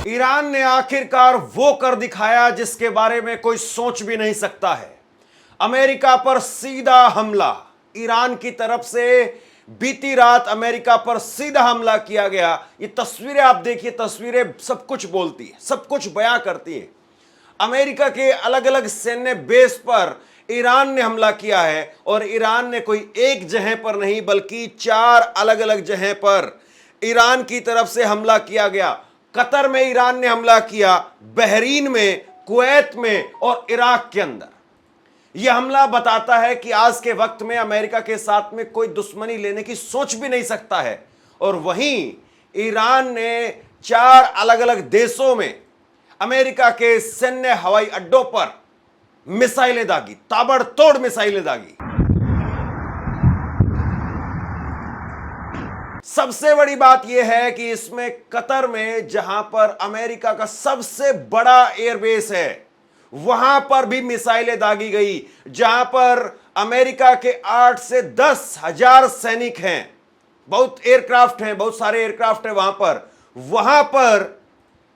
Iran ने आखिरकार वो कर दिखाया जिसके बारे में कोई सोच भी नहीं सकता है। अमेरिका पर सीधा हमला। ईरान की तरफ से बीती रात अमेरिका पर सीधा हमला किया गया। ये तस्वीरें आप देखिए, तस्वीरें सब कुछ बोलती है, सब कुछ बयां करती है। अमेरिका के अलग अलग सैन्य बेस पर ईरान ने हमला किया है और ईरान ने कोई एक जगह पर नहीं बल्कि 4 अलग अलग जगह पर ईरान की तरफ से हमला किया गया। कतर में ईरान ने हमला किया, बहरीन में, कुवैत में और इराक के अंदर। यह हमला बताता है कि आज के वक्त में अमेरिका के साथ में कोई दुश्मनी लेने की सोच भी नहीं सकता है। और वहीं ईरान ने 4 अलग अलग देशों में अमेरिका के सैन्य हवाई अड्डों पर मिसाइलें दागी, ताबड़तोड़ मिसाइलें दागी। सबसे बड़ी बात यह है कि इसमें कतर में, जहां पर अमेरिका का सबसे बड़ा एयरबेस है, वहां पर भी मिसाइलें दागी गई। जहां पर अमेरिका के 8 से 10 हजार सैनिक हैं, बहुत एयरक्राफ्ट हैं, बहुत सारे एयरक्राफ्ट हैं वहां पर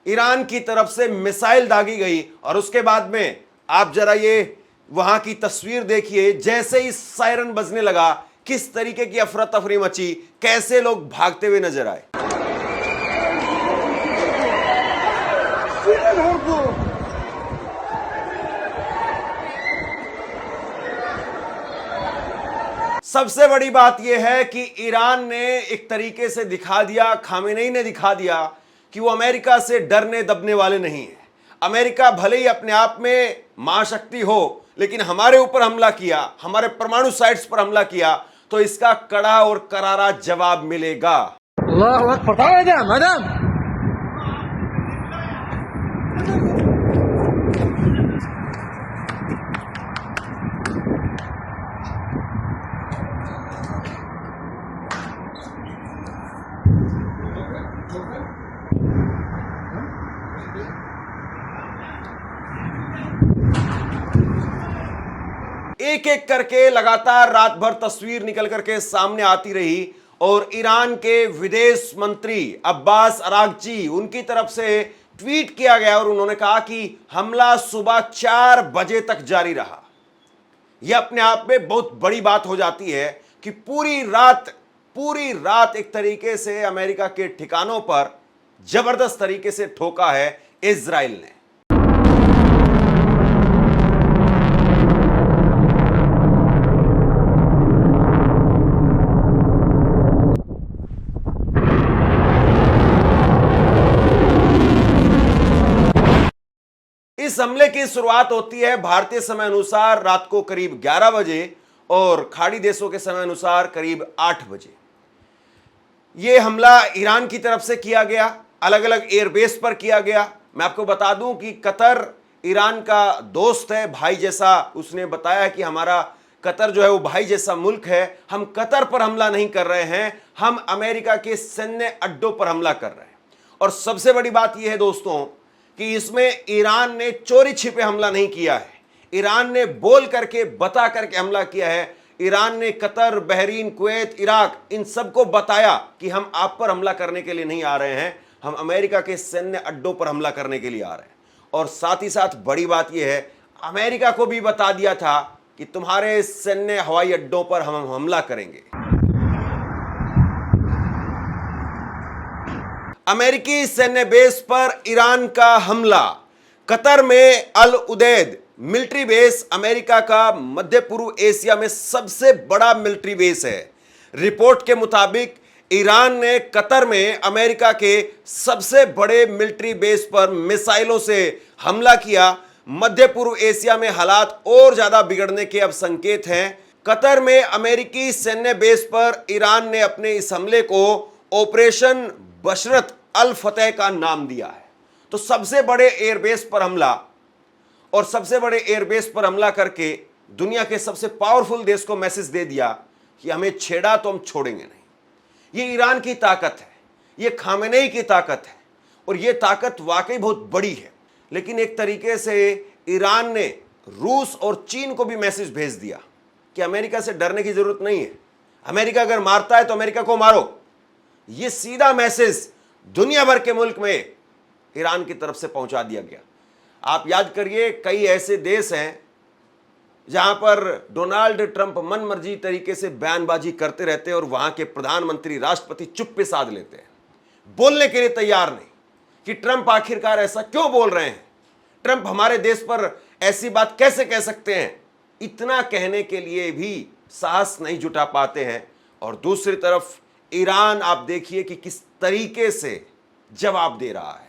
ईरान की तरफ से मिसाइल दागी गई। और उसके बाद में आप जरा ये वहां की तस्वीर देखिए, जैसे ही सायरन बजने लगा किस तरीके की अफरा तफरी मची, कैसे लोग भागते हुए नजर आए। सबसे बड़ी बात यह है कि ईरान ने एक तरीके से दिखा दिया, खामेनेई ने दिखा दिया कि वो अमेरिका से डरने दबने वाले नहीं है। अमेरिका भले ही अपने आप में महाशक्ति हो, लेकिन हमारे ऊपर हमला किया, हमारे परमाणु साइट्स पर हमला किया, तो इसका कड़ा और करारा जवाब मिलेगा। अल्लाहु अकबर। मैडम एक एक करके लगातार रात भर तस्वीर निकल करके सामने आती रही और ईरान के विदेश मंत्री अब्बास अरागची, उनकी तरफ से ट्वीट किया गया और उन्होंने कहा कि हमला सुबह 4 बजे तक जारी रहा। यह अपने आप में बहुत बड़ी बात हो जाती है कि पूरी रात एक तरीके से अमेरिका के ठिकानों पर जबरदस्त तरीके से ठोका है इजराइल ने। इस हमले की शुरुआत होती है भारतीय समय अनुसार रात को करीब 11 बजे और खाड़ी देशों के समय अनुसार करीब 8 बजे। यह हमला ईरान की तरफ से किया गया, अलग अलग एयरबेस पर किया गया। मैं आपको बता दूं कि कतर ईरान का दोस्त है, भाई जैसा। उसने बताया कि हमारा कतर जो है वो भाई जैसा मुल्क है। हम कतर पर हमला नहीं कर रहे हैं, हम अमेरिका के सैन्य अड्डों पर हमला कर रहे हैं। और सबसे बड़ी बात यह है दोस्तों कि इसमें ईरान ने चोरी छिपे हमला नहीं किया है। ईरान ने बोल करके, बता करके हमला किया है। ईरान ने कतर, बहरीन, कुवैत, इराक, इन सबको बताया कि हम आप पर हमला करने के लिए नहीं आ रहे हैं, हम अमेरिका के सैन्य अड्डों पर हमला करने के लिए आ रहे हैं। और साथ ही साथ बड़ी बात यह है, अमेरिका को भी बता दिया था कि तुम्हारे सैन्य हवाई अड्डों पर हम हमला करेंगे। अमेरिकी सैन्य बेस पर ईरान का हमला। कतर में अल उदैद मिलिट्री बेस अमेरिका का मध्य पूर्व एशिया में सबसे बड़ा मिलिट्री बेस है। रिपोर्ट के मुताबिक ईरान ने कतर में अमेरिका के सबसे बड़े मिलिट्री बेस पर मिसाइलों से हमला किया। मध्य पूर्व एशिया में हालात और ज्यादा बिगड़ने के अब संकेत हैं। कतर में अमेरिकी सैन्य बेस पर ईरान ने अपने इस हमले को ऑपरेशन बशरत अल फतेह का नाम दिया है। तो सबसे बड़े एयरबेस पर हमला, और सबसे बड़े एयरबेस पर हमला करके दुनिया के सबसे पावरफुल देश को मैसेज दे दिया कि हमें छेड़ा तो हम छोड़ेंगे नहीं। ये ईरान की ताकत है, ये खामेनेई की ताकत है, और ये ताकत वाकई बहुत बड़ी है। लेकिन एक तरीके से ईरान ने रूस और चीन को भी मैसेज भेज दिया कि अमेरिका से डरने की जरूरत नहीं है, अमेरिका अगर मारता है तो अमेरिका को मारो। ये सीधा मैसेज दुनिया भर के मुल्क में ईरान की तरफ से पहुंचा दिया गया। आप याद करिए, कई ऐसे देश हैं जहां पर डोनाल्ड ट्रंप मनमर्जी तरीके से बयानबाजी करते रहते हैं और वहां के प्रधानमंत्री, राष्ट्रपति चुप्पी साध लेते हैं, बोलने के लिए तैयार नहीं कि ट्रंप आखिरकार ऐसा क्यों बोल रहे हैं, ट्रंप हमारे देश पर ऐसी बात कैसे कह सकते हैं। इतना कहने के लिए भी साहस नहीं जुटा पाते हैं। और दूसरी तरफ ईरान, आप देखिए कि किस तरीके से जवाब दे रहा है।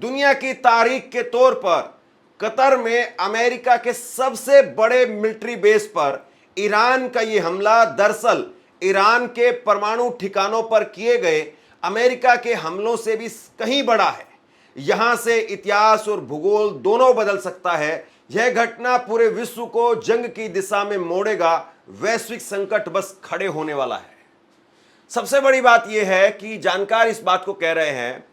दुनिया की तारीख के तौर पर कतर में अमेरिका के सबसे बड़े मिलिट्री बेस पर ईरान का यह हमला दरअसल ईरान के परमाणु ठिकानों पर किए गए अमेरिका के हमलों से भी कहीं बड़ा है। यहां से इतिहास और भूगोल दोनों बदल सकता है। यह घटना पूरे विश्व को जंग की दिशा में मोड़ेगा। वैश्विक संकट बस खड़े होने वाला है। सबसे बड़ी बात यह है कि जानकार इस बात को कह रहे हैं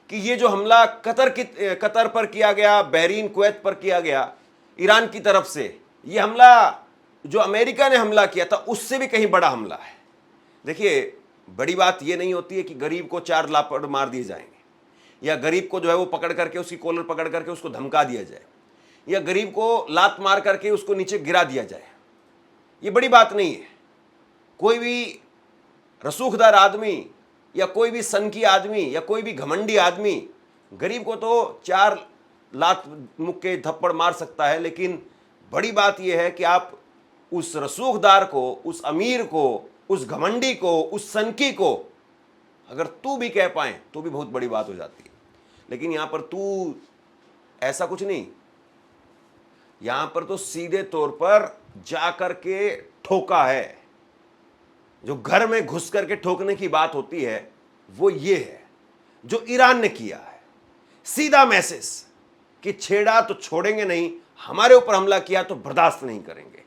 कि ये जो हमला कतर पर किया गया, बहरीन, कुवैत पर किया गया ईरान की तरफ से, ये हमला जो अमेरिका ने हमला किया था उससे भी कहीं बड़ा हमला है। देखिए, बड़ी बात ये नहीं होती है कि गरीब को 4 लापड़ मार दिए जाएंगे, या गरीब को जो है वो पकड़ करके उसकी कॉलर पकड़ करके उसको धमका दिया जाए, या गरीब को लात मार करके उसको नीचे गिरा दिया जाए। ये बड़ी बात नहीं है। कोई भी रसूखदार आदमी या कोई भी सनकी आदमी या कोई भी घमंडी आदमी गरीब को तो 4 लात मुक्के थप्पड़ मार सकता है, लेकिन बड़ी बात यह है कि आप उस रसूखदार को, उस अमीर को, उस घमंडी को, उस सनकी को अगर तू भी कह पाए तो भी बहुत बड़ी बात हो जाती है। लेकिन यहां पर तू ऐसा कुछ नहीं, यहां पर तो सीधे तौर पर जाकर के ठोका है। जो घर में घुस करके ठोकने की बात होती है वो ये है जो ईरान ने किया है। सीधा मैसेज कि छेड़ा तो छोड़ेंगे नहीं, हमारे ऊपर हमला किया तो बर्दाश्त नहीं करेंगे।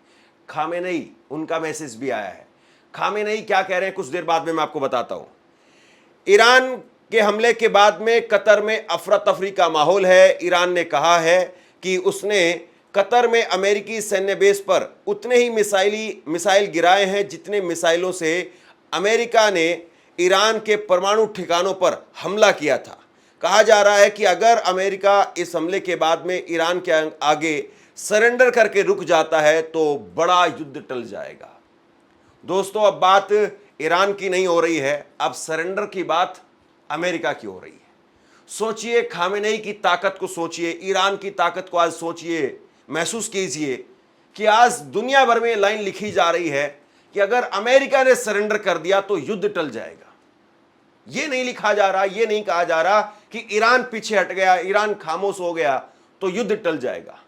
खामेनेई, उनका मैसेज भी आया है। खामेनेई क्या कह रहे हैं कुछ देर बाद में मैं आपको बताता हूं। ईरान के हमले के बाद में कतर में अफरा तफरी का माहौल है। ईरान ने कहा है कि उसने कतर में अमेरिकी सैन्य बेस पर उतने ही मिसाइल गिराए हैं जितने मिसाइलों से अमेरिका ने ईरान के परमाणु ठिकानों पर हमला किया था। कहा जा रहा है कि अगर अमेरिका इस हमले के बाद में ईरान के आगे सरेंडर करके रुक जाता है तो बड़ा युद्ध टल जाएगा। दोस्तों, अब बात ईरान की नहीं हो रही है, अब सरेंडर की बात अमेरिका की हो रही है। सोचिए, खामेनेई की ताकत को सोचिए, ईरान की ताकत को आज सोचिए, महसूस कीजिए कि आज दुनिया भर में लाइन लिखी जा रही है कि अगर अमेरिका ने सरेंडर कर दिया तो युद्ध टल जाएगा। यह नहीं लिखा जा रहा, यह नहीं कहा जा रहा कि ईरान पीछे हट गया, ईरान खामोश हो गया तो युद्ध टल जाएगा।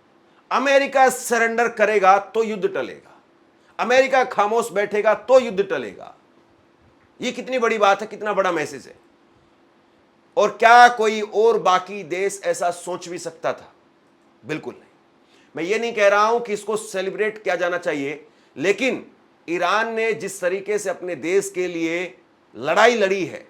अमेरिका सरेंडर करेगा तो युद्ध टलेगा, अमेरिका खामोश बैठेगा तो युद्ध टलेगा। यह कितनी बड़ी बात है, कितना बड़ा मैसेज है। और क्या कोई और बाकी देश ऐसा सोच भी सकता था? बिल्कुल नहीं। मैं ये नहीं कह रहा हूं कि इसको सेलिब्रेट किया जाना चाहिए, लेकिन ईरान ने जिस तरीके से अपने देश के लिए लड़ाई लड़ी है,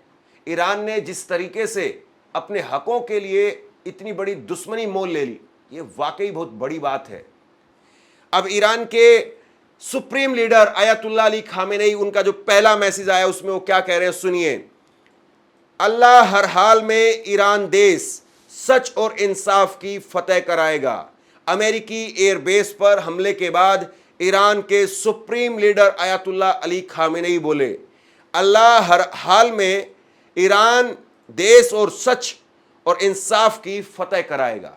ईरान ने जिस तरीके से अपने हकों के लिए इतनी बड़ी दुश्मनी मोल ले ली, ये वाकई बहुत बड़ी बात है। अब ईरान के supreme leader ayatollah Ali Khamenei, उनका जो पहला मैसेज आया उसमें वो क्या कह रहे हैं सुनिए। अल्लाह हर हाल में ईरान देश सच और इंसाफ की फतेह कराएगा। अमेरिकी एयरबेस पर हमले के बाद ईरान के supreme leader ayatollah Ali Khamenei बोले, अल्लाह हर हाल में ईरान देश और सच और इंसाफ की फतेह कराएगा।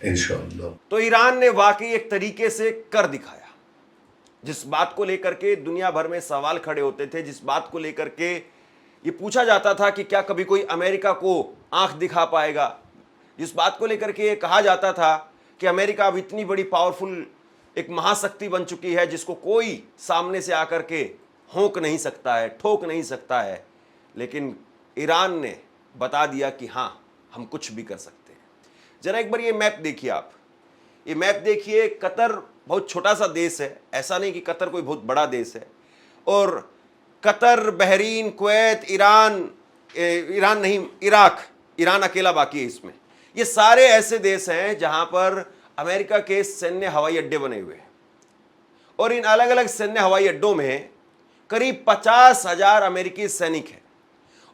इंशाअल्लाह। तो ईरान ने वाकई एक तरीके से कर दिखाया। जिस बात को लेकर के दुनिया भर में सवाल खड़े होते थे, जिस बात को लेकर के ये पूछा जाता था कि क्या कभी कोई अमेरिका को आंख दिखा पाएगा, जिस बात को लेकर के ये कहा जाता था कि अमेरिका अब इतनी बड़ी पावरफुल एक महाशक्ति बन चुकी है जिसको कोई सामने से आकर के होंक नहीं सकता है, ठोक नहीं सकता है, लेकिन ईरान ने बता दिया कि हाँ, हम कुछ भी कर सकते हैं। जरा एक बार ये मैप देखिए आप, ये मैप देखिए। कतर बहुत छोटा सा देश है, ऐसा नहीं कि कतर कोई बहुत बड़ा देश है। और कतर, बहरीन, कुवैत, ईरान नहीं, ईरान अकेला बाकी है इसमें। ये सारे ऐसे देश हैं जहां पर अमेरिका के सैन्य हवाई अड्डे बने हुए हैं, और इन अलग अलग सैन्य हवाई अड्डों में करीब 50,000 अमेरिकी सैनिक हैं,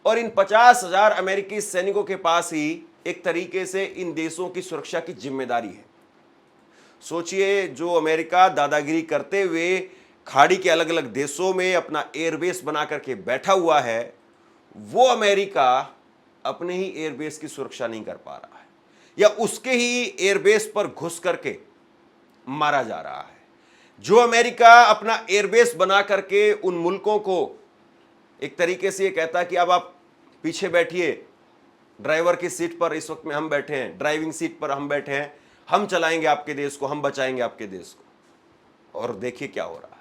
और इन 50,000 अमेरिकी सैनिकों के पास ही एक तरीके से इन देशों की सुरक्षा की जिम्मेदारी है। सोचिए, जो अमेरिका दादागिरी करते हुए खाड़ी के अलग अलग देशों में अपना एयरबेस बना करके बैठा हुआ है, वो अमेरिका अपने ही एयरबेस की सुरक्षा नहीं कर पा रहा है, या उसके ही एयरबेस पर घुस करके मारा जा रहा है। जो अमेरिका अपना एयरबेस बना करके उन मुल्कों को एक तरीके से ये कहता है कि अब आप पीछे बैठिए, ड्राइवर की सीट पर इस वक्त में हम बैठे हैं, ड्राइविंग सीट पर हम बैठे हैं, हम चलाएंगे आपके देश को, हम बचाएंगे आपके देश को। और देखिए क्या हो रहा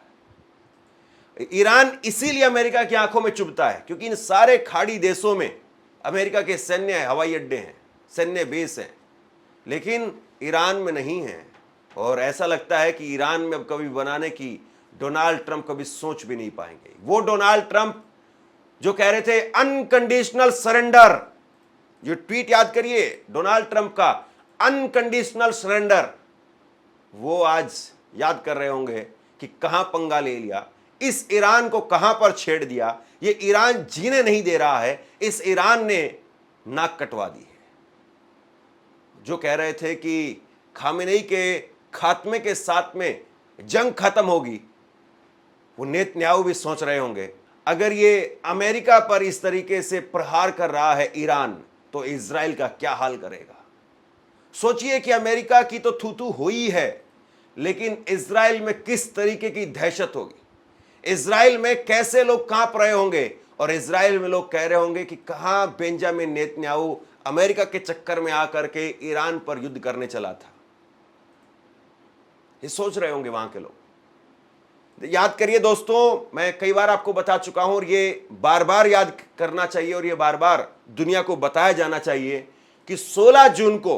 है। ईरान इसीलिए अमेरिका की आंखों में चुभता है, क्योंकि इन सारे खाड़ी देशों में अमेरिका के सैन्य हवाई अड्डे हैं, सैन्य बेस हैं, लेकिन ईरान में नहीं है। और ऐसा लगता है कि ईरान में अब कभी बनाने की डोनाल्ड ट्रंप कभी सोच भी नहीं पाएंगे। वो डोनाल्ड ट्रंप जो कह रहे थे अनकंडीशनल सरेंडर, जो ट्वीट याद करिए डोनाल्ड ट्रंप का, अनकंडीशनल सरेंडर, वो आज याद कर रहे होंगे कि कहां पंगा ले लिया, इस ईरान को कहां पर छेड़ दिया। ये ईरान जीने नहीं दे रहा है, इस ईरान ने नाक कटवा दी है। जो कह रहे थे कि खामेनेई के खात्मे के साथ में जंग खत्म होगी, वो नेतन्याहू भी सोच रहे होंगे अगर ये अमेरिका पर इस तरीके से प्रहार कर रहा है ईरान, तो इजराइल का क्या हाल करेगा। सोचिए कि अमेरिका की तो थू-थू हुई है, लेकिन इजराइल में किस तरीके की दहशत होगी, इजराइल में कैसे लोग कांप रहे होंगे, और इजराइल में लोग कह रहे होंगे कि कहां बेंजामिन नेतन्याहू अमेरिका के चक्कर में आकर के ईरान पर युद्ध करने चला था। ये सोच रहे होंगे वहां के लोग। याद करिए दोस्तों, मैं कई बार आपको बता चुका हूं, और ये बार बार याद करना चाहिए, और ये बार बार दुनिया को बताया जाना चाहिए कि 16 जून को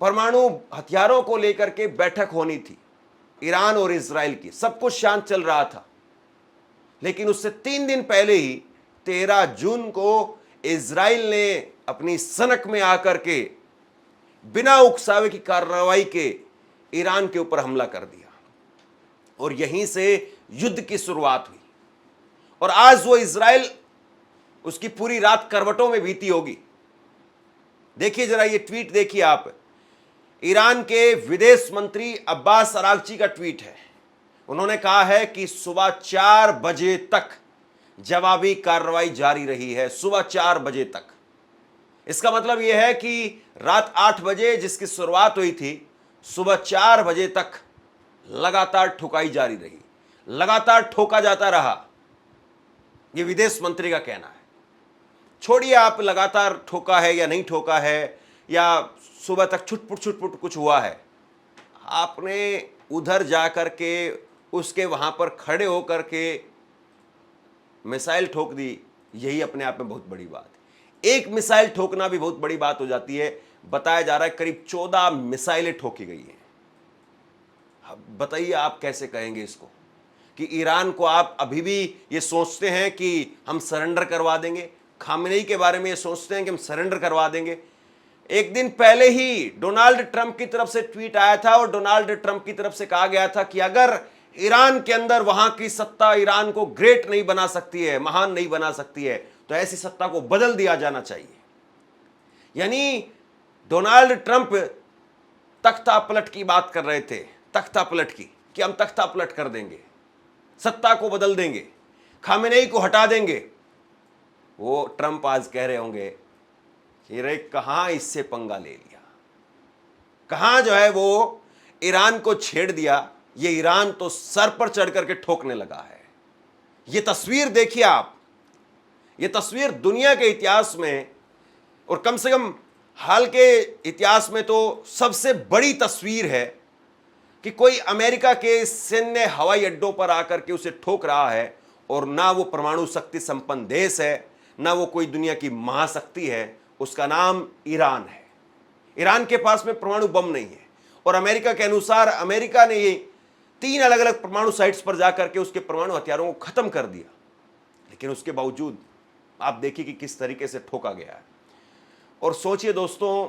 परमाणु हथियारों को लेकर के बैठक होनी थी ईरान और इजराइल की। सब कुछ शांत चल रहा था, लेकिन उससे 3 दिन पहले ही 13 जून को इजराइल ने अपनी सनक में आकर के बिना उकसावे की कार्रवाई के ईरान के ऊपर हमला कर दिया, और यहीं से युद्ध की शुरुआत हुई। और आज वो इजराइल, उसकी पूरी रात करवटों में बीती होगी। देखिए जरा ये ट्वीट देखिए आप, ईरान के विदेश मंत्री अब्बास अरागची का ट्वीट है। उन्होंने कहा है कि सुबह 4 बजे तक जवाबी कार्रवाई जारी रही है, सुबह 4 बजे तक। इसका मतलब यह है कि रात 8 बजे जिसकी शुरुआत हुई थी, सुबह 4 बजे तक लगातार ठुकाई जारी रही, लगातार ठोका जाता रहा। यह विदेश मंत्री का कहना है। छोड़िए आप लगातार ठोका है या नहीं ठोका है, या सुबह तक छुटपुट कुछ हुआ है, आपने उधर जाकर के उसके वहां पर खड़े होकर के मिसाइल ठोक दी, यही अपने आप में बहुत बड़ी बात है। एक मिसाइल ठोकना भी बहुत बड़ी बात हो जाती है। बताया जा रहा है करीब 14 मिसाइलें ठोकी गई हैं। बताइए आप कैसे कहेंगे इसको कि ईरान को आप अभी भी ये सोचते हैं कि हम सरेंडर करवा देंगे, खामेनेई के बारे में ये सोचते हैं कि हम सरेंडर करवा देंगे। एक दिन पहले ही डोनाल्ड ट्रंप की तरफ से ट्वीट आया था, और डोनाल्ड ट्रंप की तरफ से कहा गया था कि अगर ईरान के अंदर वहां की सत्ता ईरान को ग्रेट नहीं बना सकती है, महान नहीं बना सकती है, तो ऐसी सत्ता को बदल दिया जाना चाहिए। यानी डोनाल्ड ट्रंप तख्ता पलट की बात कर रहे थे, तख्ता पलट की, कि हम तख्ता पलट कर देंगे, सत्ता को बदल देंगे, खामेनेई को हटा देंगे। वो ट्रंप आज कह रहे होंगे कि रे कहां इससे पंगा ले लिया, कहां जो है वो ईरान को छेड़ दिया, ये ईरान तो सर पर चढ़ करके ठोकने लगा है। ये तस्वीर देखिए आप, ये तस्वीर दुनिया के इतिहास में, और कम से कम हाल के इतिहास में तो सबसे बड़ी तस्वीर है कि कोई अमेरिका के सैन्य हवाई अड्डों पर आकर के उसे ठोक रहा है, और ना वो परमाणु शक्ति संपन्न देश है, ना वो कोई दुनिया की महाशक्ति है, उसका नाम ईरान है। ईरान के पास में परमाणु बम नहीं है, और अमेरिका के अनुसार अमेरिका ने ये 3 अलग अलग परमाणु साइट्स पर जाकर के उसके परमाणु हथियारों को खत्म कर दिया। लेकिन उसके बावजूद आप देखिए कि किस तरीके से ठोका गया है। और सोचिए दोस्तों,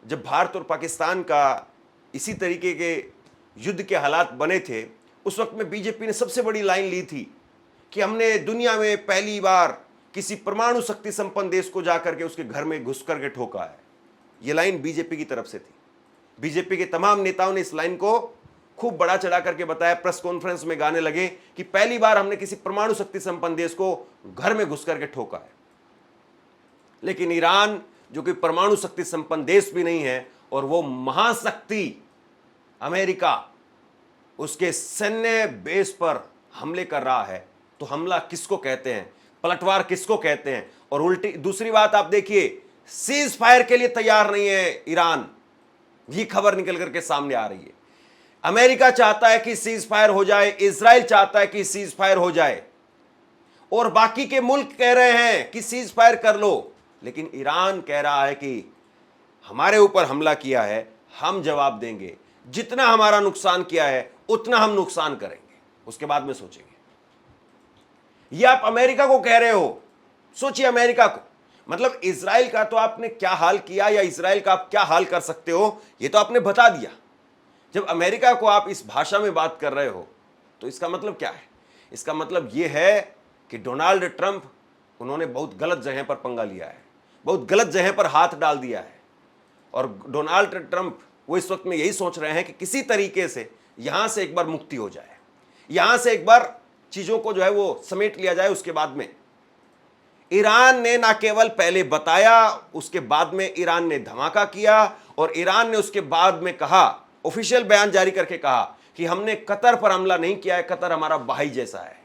जब भारत और पाकिस्तान का इसी तरीके के युद्ध के हालात बने थे, उस वक्त में बीजेपी ने सबसे बड़ी लाइन ली थी कि हमने दुनिया में पहली बार किसी परमाणु शक्ति संपन्न देश को जाकर के उसके घर में घुस करके ठोका है। यह लाइन बीजेपी की तरफ से थी। बीजेपी के तमाम नेताओं ने इस लाइन को खूब बड़ा चढ़ा करके बताया, प्रेस कॉन्फ्रेंस में गाने लगे कि पहली बार हमने किसी परमाणु शक्ति संपन्न देश को घर में घुस करके ठोका है। लेकिन ईरान, जो कि परमाणु शक्ति संपन्न देश भी नहीं है, और वो महाशक्ति अमेरिका उसके सैन्य बेस पर हमले कर रहा है, तो हमला किसको कहते हैं, पलटवार किसको कहते हैं? और उल्टी दूसरी बात आप देखिए, सीज फायर के लिए तैयार नहीं है ईरान। ये खबर निकल करके सामने आ रही है। अमेरिका चाहता है कि सीज फायर हो जाए, इजराइल चाहता है कि सीज फायर हो जाए, और बाकी के मुल्क कह रहे हैं कि सीज फायर कर लो, लेकिन ईरान कह रहा है कि हमारे ऊपर हमला किया है, हम जवाब देंगे, जितना हमारा नुकसान किया है उतना हम नुकसान करेंगे, उसके बाद में सोचेंगे। यह आप अमेरिका को कह रहे हो। सोचिए अमेरिका को, मतलब इजराइल का तो आपने क्या हाल किया, या इजराइल का आप क्या हाल कर सकते हो, यह तो आपने बता दिया। जब अमेरिका को आप इस भाषा में बात कर रहे हो, तो इसका मतलब क्या है? इसका मतलब यह है कि डोनाल्ड ट्रंप, उन्होंने बहुत गलत जगह पर पंगा लिया है, बहुत गलत जगह पर हाथ डाल दिया है। और डोनाल्ड ट्रंप वो इस वक्त में यही सोच रहे हैं कि किसी तरीके से यहां से एक बार मुक्ति हो जाए, यहां से एक बार चीजों को जो है वो समेट लिया जाए। उसके बाद में ईरान ने ना केवल पहले बताया, उसके बाद में ईरान ने धमाका किया, और ईरान ने उसके बाद में कहा, ऑफिशियल बयान जारी करके कहा कि हमने कतर पर हमला नहीं किया है, कतर हमारा भाई जैसा है,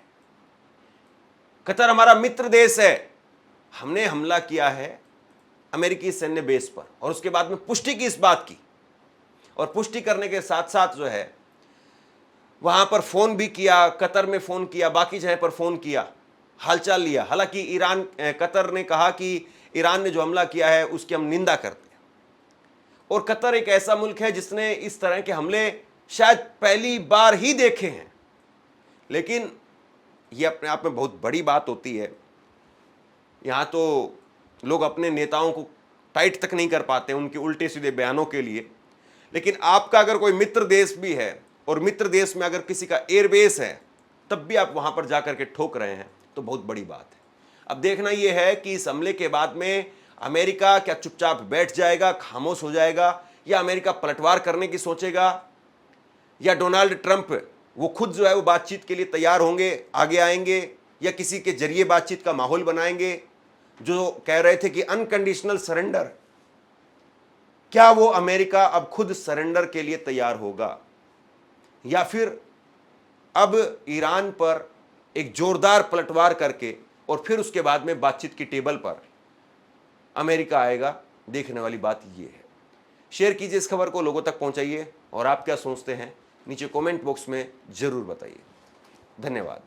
कतर हमारा मित्र देश है, हमने हमला किया है अमेरिकी सैन्य बेस पर। और उसके बाद में पुष्टि की इस बात की, और पुष्टि करने के साथ साथ जो है वहां पर फोन भी किया, कतर में फोन किया, बाकी जगह पर फोन किया, हालचाल लिया। हालांकि कतर ने कहा कि ईरान ने जो हमला किया है उसकी हम निंदा करते हैं, और कतर एक ऐसा मुल्क है जिसने इस तरह के हमले शायद पहली बार ही देखे हैं। लेकिन यह अपने आप में बहुत बड़ी बात होती है। यहाँ तो लोग अपने नेताओं को टाइट तक नहीं कर पाते उनके उल्टे सीधे बयानों के लिए। लेकिन आपका अगर कोई मित्र देश भी है, और मित्र देश में अगर किसी का एयरबेस है, तब भी आप वहां पर जाकर के ठोक रहे हैं, तो बहुत बड़ी बात है। अब देखना यह है कि इस हमले के बाद में अमेरिका क्या चुपचाप बैठ जाएगा, खामोश हो जाएगा, या अमेरिका पलटवार करने की सोचेगा, या डोनाल्ड ट्रंप वो खुद जो है वो बातचीत के लिए तैयार होंगे, आगे आएंगे, या किसी के जरिए बातचीत का माहौल बनाएंगे। जो कह रहे थे कि अनकंडीशनल सरेंडर, क्या वो अमेरिका अब खुद सरेंडर के लिए तैयार होगा, या फिर अब ईरान पर एक जोरदार पलटवार करके और फिर उसके बाद में बातचीत की टेबल पर अमेरिका आएगा? देखने वाली बात यह है। शेयर कीजिए इस खबर को, लोगों तक पहुंचाइए, और आप क्या सोचते हैं नीचे कमेंट बॉक्स में जरूर बताइए। धन्यवाद।